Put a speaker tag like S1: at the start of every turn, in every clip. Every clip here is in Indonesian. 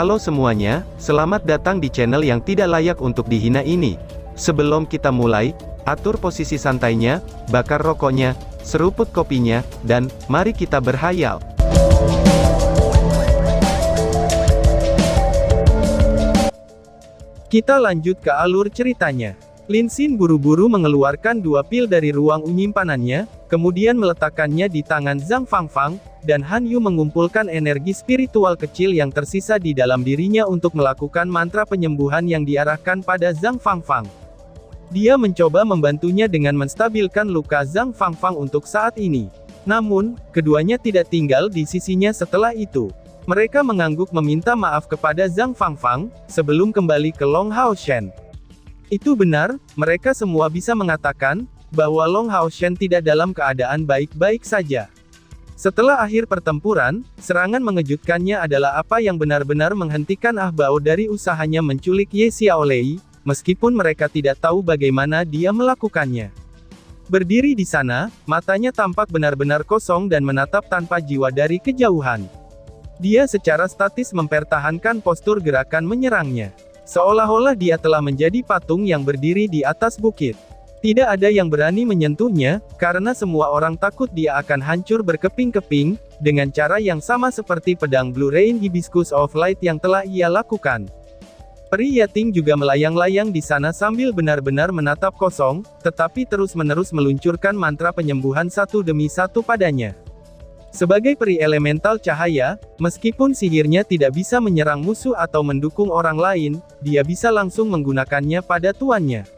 S1: Halo semuanya, selamat datang di channel yang tidak layak untuk dihina ini. Sebelum kita mulai, atur posisi santainya, bakar rokoknya, seruput kopinya, dan mari kita berhayal. Kita lanjut ke alur ceritanya. Lin Xin buru-buru mengeluarkan 2 pil dari ruang penyimpanannya, kemudian meletakkannya di tangan Zhang Fangfang, dan Han Yu mengumpulkan energi spiritual kecil yang tersisa di dalam dirinya untuk melakukan mantra penyembuhan yang diarahkan pada Zhang Fangfang. Dia mencoba membantunya dengan menstabilkan luka Zhang Fangfang untuk saat ini. Namun, keduanya tidak tinggal di sisinya setelah itu. Mereka mengangguk meminta maaf kepada Zhang Fangfang, sebelum kembali ke Long Hao Shen. Itu benar, mereka semua bisa mengatakan, bahwa Long Hao Shen tidak dalam keadaan baik-baik saja. Setelah akhir pertempuran, serangan mengejutkannya adalah apa yang benar-benar menghentikan Ah Bao dari usahanya menculik Ye Xiaolei, meskipun mereka tidak tahu bagaimana dia melakukannya. Berdiri di sana, matanya tampak benar-benar kosong dan menatap tanpa jiwa dari kejauhan. Dia secara statis mempertahankan postur gerakan menyerangnya. Seolah-olah dia telah menjadi patung yang berdiri di atas bukit. Tidak ada yang berani menyentuhnya, karena semua orang takut dia akan hancur berkeping-keping, dengan cara yang sama seperti pedang Blue Rain Hibiscus of Light yang telah ia lakukan. Peri Yating juga melayang-layang di sana sambil benar-benar menatap kosong, tetapi terus-menerus meluncurkan mantra penyembuhan satu demi satu padanya. Sebagai peri elemental cahaya, meskipun sihirnya tidak bisa menyerang musuh atau mendukung orang lain, dia bisa langsung menggunakannya pada tuannya.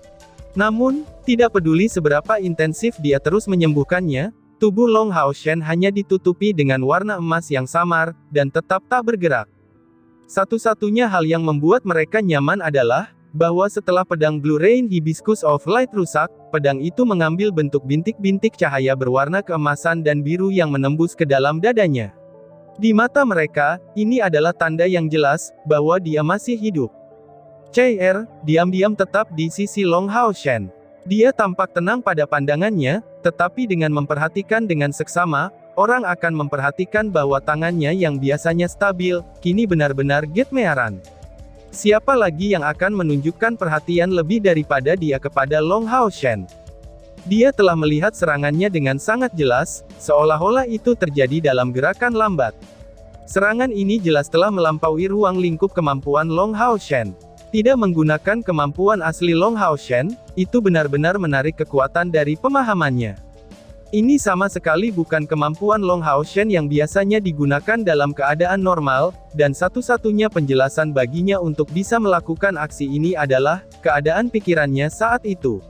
S1: Namun, tidak peduli seberapa intensif dia terus menyembuhkannya, tubuh Long Hao Shen hanya ditutupi dengan warna emas yang samar, dan tetap tak bergerak. Satu-satunya hal yang membuat mereka nyaman adalah, bahwa setelah pedang Blue Rain Hibiscus of Light rusak, pedang itu mengambil bentuk bintik-bintik cahaya berwarna keemasan dan biru yang menembus ke dalam dadanya. Di mata mereka, ini adalah tanda yang jelas, bahwa dia masih hidup. CR, diam-diam tetap di sisi Long Hao Shen. Dia tampak tenang pada pandangannya, tetapi dengan memperhatikan dengan seksama, orang akan memperhatikan bahwa tangannya yang biasanya stabil, kini benar-benar getmearan. Siapa lagi yang akan menunjukkan perhatian lebih daripada dia kepada Long Hao Shen? Dia telah melihat serangannya dengan sangat jelas, seolah-olah itu terjadi dalam gerakan lambat. Serangan ini jelas telah melampaui ruang lingkup kemampuan Long Hao Shen. Tidak menggunakan kemampuan asli Long Hao Shen, itu benar-benar menarik kekuatan dari pemahamannya. Ini sama sekali bukan kemampuan Long Hao Shen yang biasanya digunakan dalam keadaan normal, dan satu-satunya penjelasan baginya untuk bisa melakukan aksi ini adalah, keadaan pikirannya saat itu.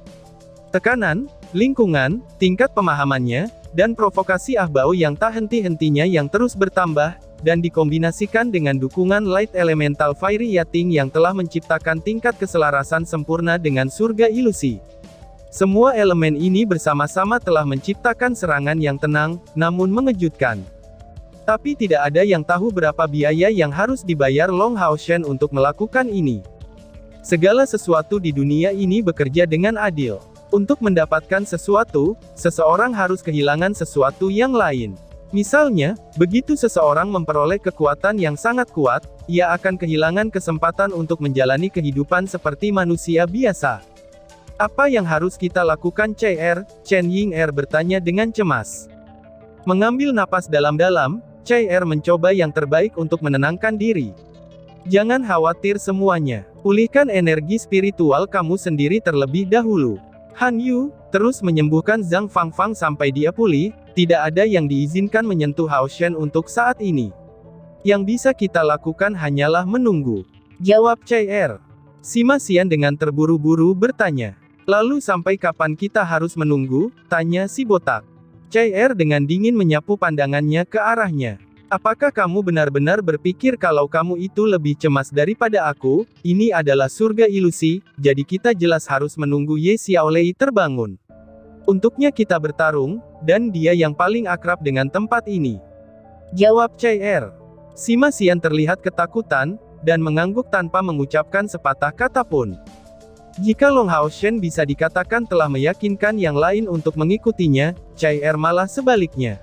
S1: Tekanan, lingkungan, tingkat pemahamannya, dan provokasi Ah Bao yang tak henti-hentinya yang terus bertambah, dan dikombinasikan dengan dukungan Light Elemental Fiery Yating yang telah menciptakan tingkat keselarasan sempurna dengan surga ilusi. Semua elemen ini bersama-sama telah menciptakan serangan yang tenang, namun mengejutkan. Tapi tidak ada yang tahu berapa biaya yang harus dibayar Long Hao Shen untuk melakukan ini. Segala sesuatu di dunia ini bekerja dengan adil. Untuk mendapatkan sesuatu, seseorang harus kehilangan sesuatu yang lain. Misalnya, begitu seseorang memperoleh kekuatan yang sangat kuat, ia akan kehilangan kesempatan untuk menjalani kehidupan seperti manusia biasa. Apa yang harus kita lakukan CR? Chen Ying-er bertanya dengan cemas. Mengambil napas dalam-dalam, CR mencoba yang terbaik untuk menenangkan diri. Jangan khawatir semuanya. Pulihkan energi spiritual kamu sendiri terlebih dahulu. Han Yu, terus menyembuhkan Zhang Fangfang sampai dia pulih, tidak ada yang diizinkan menyentuh Hao Shen untuk saat ini. Yang bisa kita lakukan hanyalah menunggu. Jawab CR. Sima Xian dengan terburu-buru bertanya. Lalu sampai kapan kita harus menunggu? Tanya si botak. CR dengan dingin menyapu pandangannya ke arahnya. Apakah kamu benar-benar berpikir kalau kamu itu lebih cemas daripada aku? Ini adalah surga ilusi, jadi kita jelas harus menunggu Ye Xiaolei terbangun. Untuknya kita bertarung, dan dia yang paling akrab dengan tempat ini. Jawab CR. Sima Xian terlihat ketakutan, dan mengangguk tanpa mengucapkan sepatah kata pun. Jika Long Hao Shen bisa dikatakan telah meyakinkan yang lain untuk mengikutinya, CR malah sebaliknya.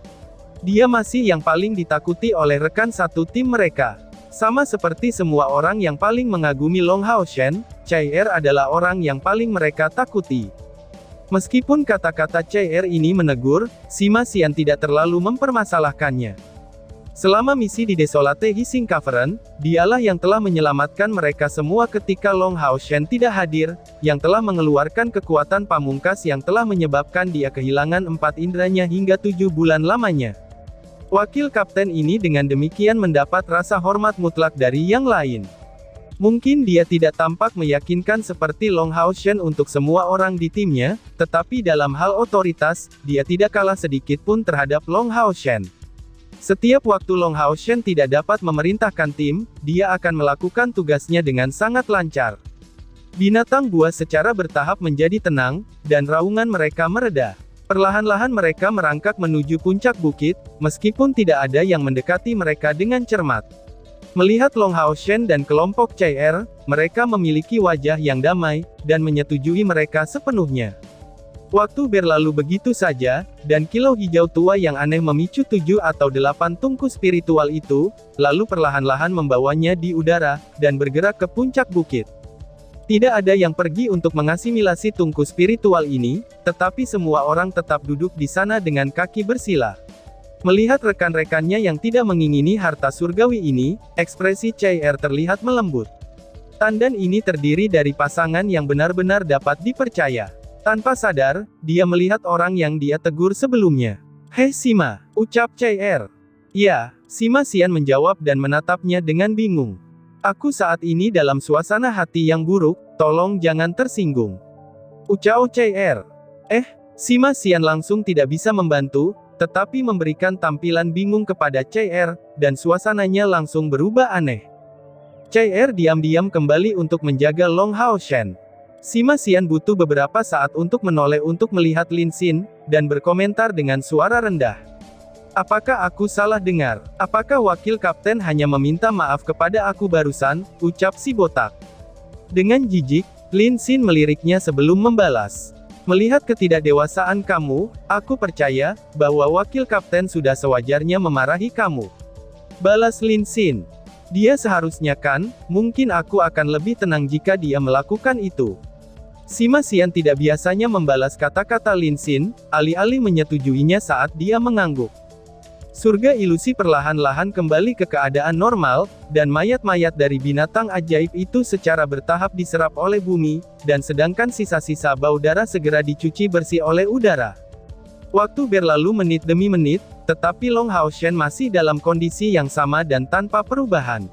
S1: Dia masih yang paling ditakuti oleh rekan satu tim mereka. Sama seperti semua orang yang paling mengagumi Long Haoshen, Chai adalah orang yang paling mereka takuti. Meskipun kata-kata Chai ini menegur, Sima Xian tidak terlalu mempermasalahkannya. Selama misi di Desolate Hissing Cavern, dialah yang telah menyelamatkan mereka semua ketika Long Haoshen tidak hadir, yang telah mengeluarkan kekuatan pamungkas yang telah menyebabkan dia kehilangan 4 inderanya hingga 7 bulan lamanya. Wakil kapten ini dengan demikian mendapat rasa hormat mutlak dari yang lain. Mungkin dia tidak tampak meyakinkan seperti Long Haoshen untuk semua orang di timnya, tetapi dalam hal otoritas, dia tidak kalah sedikit pun terhadap Long Haoshen. Setiap waktu Long Haoshen tidak dapat memerintahkan tim, dia akan melakukan tugasnya dengan sangat lancar. Binatang buas secara bertahap menjadi tenang, dan raungan mereka mereda. Perlahan-lahan mereka merangkak menuju puncak bukit, meskipun tidak ada yang mendekati mereka dengan cermat. Melihat Long Haoshen dan kelompok Chai, mereka memiliki wajah yang damai, dan menyetujui mereka sepenuhnya. Waktu berlalu begitu saja, dan kilau hijau tua yang aneh memicu 7 atau 8 tungku spiritual itu, lalu perlahan-lahan membawanya di udara, dan bergerak ke puncak bukit. Tidak ada yang pergi untuk mengasimilasi tungku spiritual ini, tetapi semua orang tetap duduk di sana dengan kaki bersila. Melihat rekan-rekannya yang tidak mengingini harta surgawi ini, ekspresi Chai terlihat melembut. Tandan ini terdiri dari pasangan yang benar-benar dapat dipercaya. Tanpa sadar, dia melihat orang yang dia tegur sebelumnya. "Hei Sima," ucap Chai. "Ya," Sima Xian menjawab dan menatapnya dengan bingung. "Aku saat ini dalam suasana hati yang buruk, tolong jangan tersinggung," ucap Chai. Sima Xian langsung tidak bisa membantu, tetapi memberikan tampilan bingung kepada Chai, dan suasananya langsung berubah aneh. Chai diam-diam kembali untuk menjaga Long Haoshen. Sima Xian butuh beberapa saat untuk menoleh untuk melihat Lin Xin, dan berkomentar dengan suara rendah. "Apakah aku salah dengar? Apakah wakil kapten hanya meminta maaf kepada aku barusan?" ucap si botak. Dengan jijik, Lin Xin meliriknya sebelum membalas. "Melihat ketidakdewasaan kamu, aku percaya bahwa wakil kapten sudah sewajarnya memarahi kamu," balas Lin Xin. "Dia seharusnya kan, mungkin aku akan lebih tenang jika dia melakukan itu." Sima Xian tidak biasanya membalas kata-kata Lin Xin, alih-alih menyetujuinya saat dia mengangguk. Surga ilusi perlahan-lahan kembali ke keadaan normal, dan mayat-mayat dari binatang ajaib itu secara bertahap diserap oleh bumi, dan sedangkan sisa-sisa bau darah segera dicuci bersih oleh udara. Waktu berlalu menit demi menit, tetapi Long Haoshen masih dalam kondisi yang sama dan tanpa perubahan.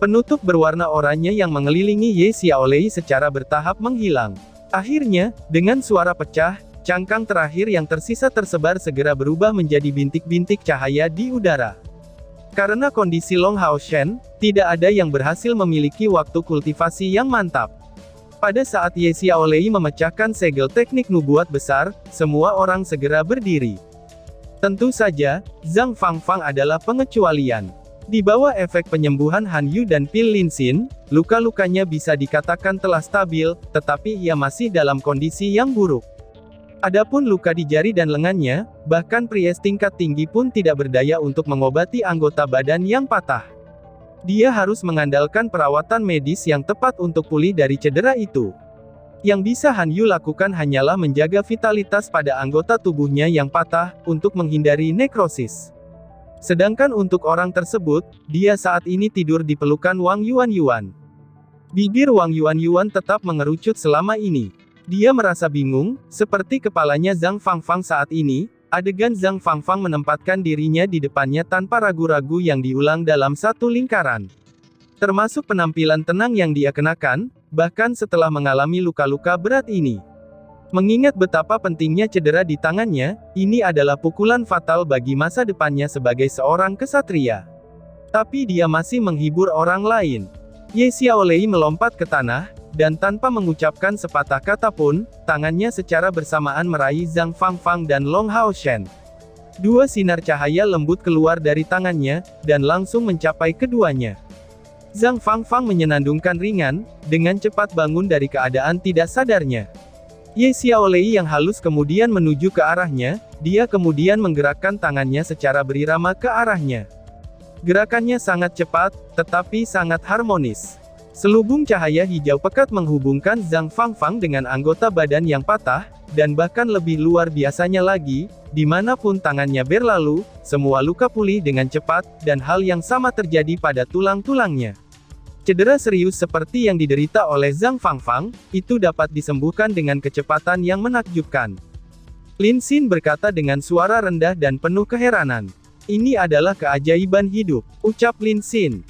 S1: Penutup berwarna oranye yang mengelilingi Ye Xiaolei secara bertahap menghilang. Akhirnya, dengan suara pecah, cangkang terakhir yang tersisa tersebar segera berubah menjadi bintik-bintik cahaya di udara. Karena kondisi Long Haoshen, tidak ada yang berhasil memiliki waktu kultivasi yang mantap. Pada saat Ye Xiaolei memecahkan segel teknik nubuat besar, semua orang segera berdiri. Tentu saja, Zhang Fangfang adalah pengecualian. Di bawah efek penyembuhan Han Yu dan pil Lin Xin, luka-lukanya bisa dikatakan telah stabil, tetapi ia masih dalam kondisi yang buruk. Adapun luka di jari dan lengannya, bahkan Priest tingkat tinggi pun tidak berdaya untuk mengobati anggota badan yang patah. Dia harus mengandalkan perawatan medis yang tepat untuk pulih dari cedera itu. Yang bisa Han Yu lakukan hanyalah menjaga vitalitas pada anggota tubuhnya yang patah, untuk menghindari nekrosis. Sedangkan untuk orang tersebut, dia saat ini tidur di pelukan Wang Yuan. Bibir Wang Yuan tetap mengerucut selama ini. Dia merasa bingung, seperti kepalanya Zhang Fangfang saat ini. Adegan Zhang Fangfang menempatkan dirinya di depannya tanpa ragu-ragu yang diulang dalam satu lingkaran. Termasuk penampilan tenang yang dia kenakan, bahkan setelah mengalami luka-luka berat ini. Mengingat betapa pentingnya cedera di tangannya, ini adalah pukulan fatal bagi masa depannya sebagai seorang kesatria. Tapi dia masih menghibur orang lain. Ye Xiaolei melompat ke tanah, dan tanpa mengucapkan sepatah kata pun, tangannya secara bersamaan meraih Zhang Fangfang dan Long Haoshen. Dua sinar cahaya lembut keluar dari tangannya, dan langsung mencapai keduanya. Zhang Fangfang menyenandungkan ringan, dengan cepat bangun dari keadaan tidak sadarnya. Ye Xiaolei yang halus kemudian menuju ke arahnya, dia kemudian menggerakkan tangannya secara berirama ke arahnya. Gerakannya sangat cepat, tetapi sangat harmonis. Selubung cahaya hijau pekat menghubungkan Zhang Fangfang dengan anggota badan yang patah, dan bahkan lebih luar biasanya lagi, dimanapun tangannya berlalu, semua luka pulih dengan cepat, dan hal yang sama terjadi pada tulang-tulangnya. Cedera serius seperti yang diderita oleh Zhang Fangfang, itu dapat disembuhkan dengan kecepatan yang menakjubkan. Lin Xin berkata dengan suara rendah dan penuh keheranan. Ini adalah keajaiban hidup, ucap Lin Xin.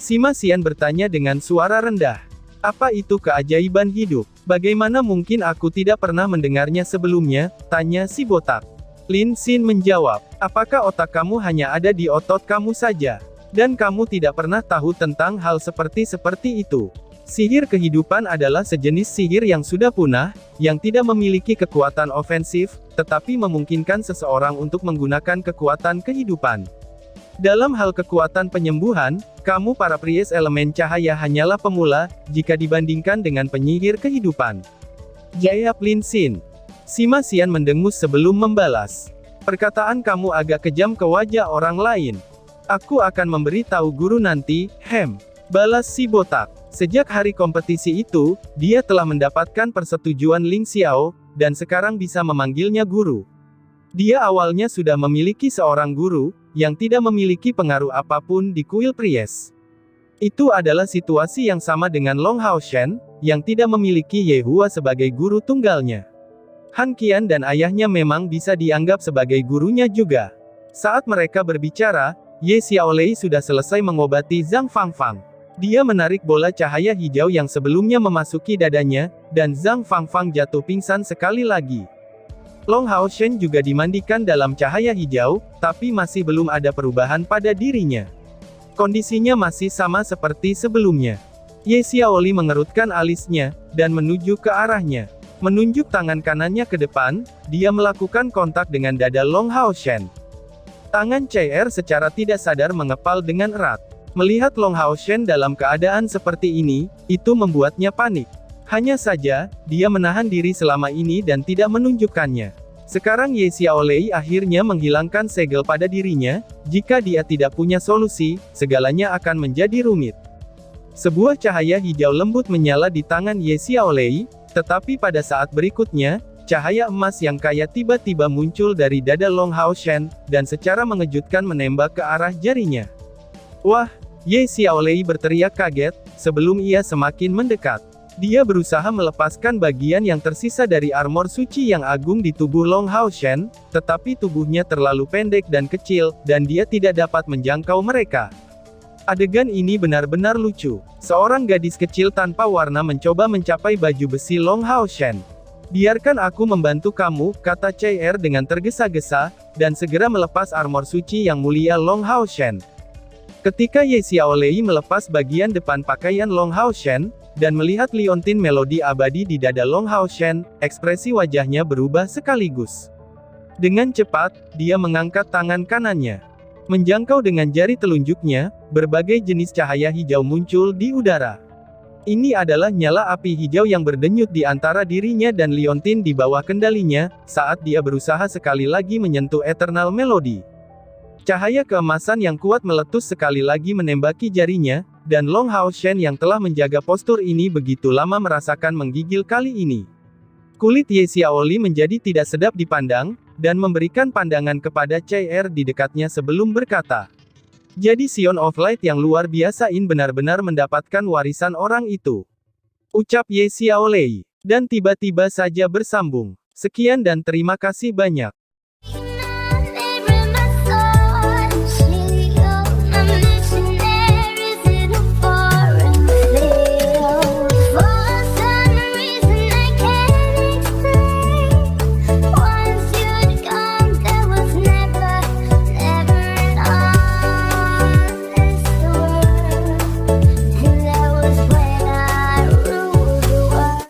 S1: Sima Xian bertanya dengan suara rendah. Apa itu keajaiban hidup? Bagaimana mungkin aku tidak pernah mendengarnya sebelumnya? Tanya si botak. Lin Xin menjawab, apakah otak kamu hanya ada di otot kamu saja? Dan kamu tidak pernah tahu tentang hal seperti itu. Sihir kehidupan adalah sejenis sihir yang sudah punah, yang tidak memiliki kekuatan ofensif, tetapi memungkinkan seseorang untuk menggunakan kekuatan kehidupan. Dalam hal kekuatan penyembuhan, kamu para priest elemen cahaya hanyalah pemula, jika dibandingkan dengan penyihir kehidupan. Jawab Lin Xin. Sima Xian mendengus sebelum membalas. Perkataan kamu agak kejam ke wajah orang lain. Aku akan memberitahu guru nanti, balas si botak. Sejak hari kompetisi itu, dia telah mendapatkan persetujuan Ling Xiao, dan sekarang bisa memanggilnya guru. Dia awalnya sudah memiliki seorang guru, yang tidak memiliki pengaruh apapun di kuil Priest. Itu adalah situasi yang sama dengan Long Hao Shen, yang tidak memiliki Ye Hua sebagai guru tunggalnya. Han Qian dan ayahnya memang bisa dianggap sebagai gurunya juga. Saat mereka berbicara, Ye Xiaolei sudah selesai mengobati Zhang Fangfang. Dia menarik bola cahaya hijau yang sebelumnya memasuki dadanya, dan Zhang Fangfang jatuh pingsan sekali lagi. Long Hao Shen juga dimandikan dalam cahaya hijau, tapi masih belum ada perubahan pada dirinya. Kondisinya masih sama seperti sebelumnya. Ye Xiaoli mengerutkan alisnya, dan menuju ke arahnya. Menunjuk tangan kanannya ke depan, dia melakukan kontak dengan dada Long Hao Shen. Tangan CR secara tidak sadar mengepal dengan erat. Melihat Long Hao Shen dalam keadaan seperti ini, itu membuatnya panik. Hanya saja, dia menahan diri selama ini dan tidak menunjukkannya. Sekarang Ye Xiaolei akhirnya menghilangkan segel pada dirinya, jika dia tidak punya solusi, segalanya akan menjadi rumit. Sebuah cahaya hijau lembut menyala di tangan Ye Xiaolei, tetapi pada saat berikutnya, cahaya emas yang kaya tiba-tiba muncul dari dada Long Hao Shen, dan secara mengejutkan menembak ke arah jarinya. Wah! Ye Xiaolei berteriak kaget, sebelum ia semakin mendekat. Dia berusaha melepaskan bagian yang tersisa dari armor suci yang agung di tubuh Long Hao Shen, tetapi tubuhnya terlalu pendek dan kecil, dan dia tidak dapat menjangkau mereka. Adegan ini benar-benar lucu. Seorang gadis kecil tanpa warna mencoba mencapai baju besi Long Hao Shen. Biarkan aku membantu kamu, kata CR dengan tergesa-gesa, dan segera melepas armor suci yang mulia Long Hao Shen. Ketika Ye Xiaolei melepas bagian depan pakaian Long Hao Shen, dan melihat liontin melodi abadi di dada Long Hao Shen, ekspresi wajahnya berubah sekaligus. Dengan cepat, dia mengangkat tangan kanannya. Menjangkau dengan jari telunjuknya, berbagai jenis cahaya hijau muncul di udara. Ini adalah nyala api hijau yang berdenyut di antara dirinya dan liontin di bawah kendalinya, saat dia berusaha sekali lagi menyentuh Eternal Melody. Cahaya keemasan yang kuat meletus sekali lagi menembaki jarinya, dan Long Hao Shen yang telah menjaga postur ini begitu lama merasakan menggigil kali ini. Kulit Ye Xiaoli menjadi tidak sedap dipandang, dan memberikan pandangan kepada CR di dekatnya sebelum berkata. Jadi Sion of Light yang luar biasa ini benar-benar mendapatkan warisan orang itu. Ucap Ye Xiaolei. Dan tiba-tiba saja bersambung. Sekian dan terima kasih banyak.